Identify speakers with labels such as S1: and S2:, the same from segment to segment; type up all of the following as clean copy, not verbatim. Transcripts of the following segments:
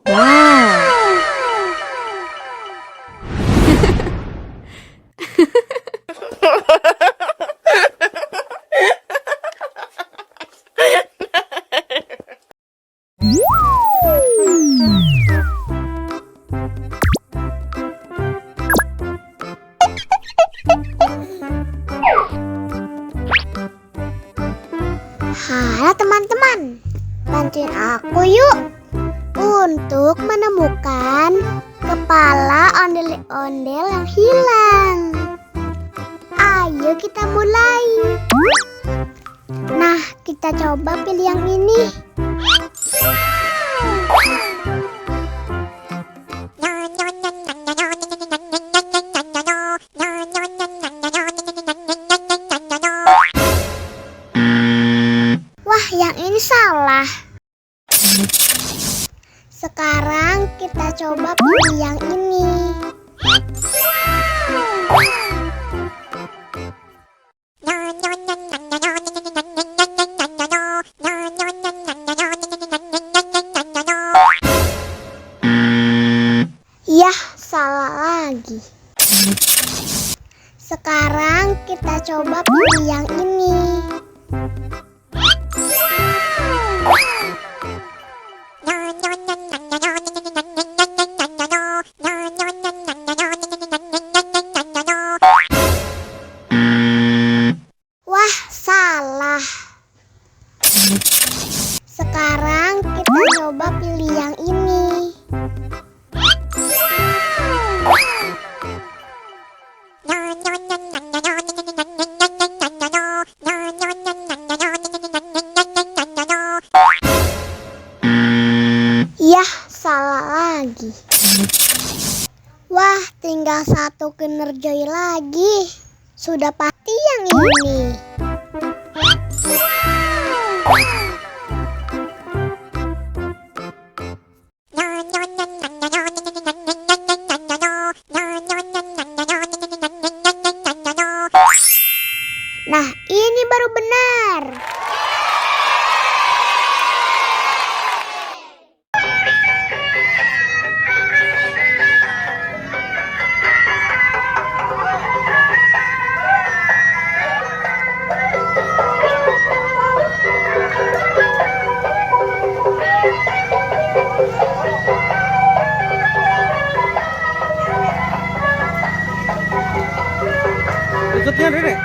S1: Wow.
S2: Halo teman-teman, bantuin aku yuk untuk menemukan kepala ondel-ondel yang hilang. Ayo kita mulai. Nah, kita coba pilih yang ini. Wah, yang ini salah. Sekarang kita coba pilih yang ini. Yah, salah lagi. Sekarang kita coba pilih yang ini. Wah, salah. Sekarang kita coba pilih yang ini. Yah, salah lagi. Wah, tinggal satu Kinder-Joy lagi. Sudah pasti yang ini. Nah, ini baru benar.
S3: Ikutnya Nenek.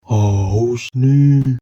S4: Haus nih.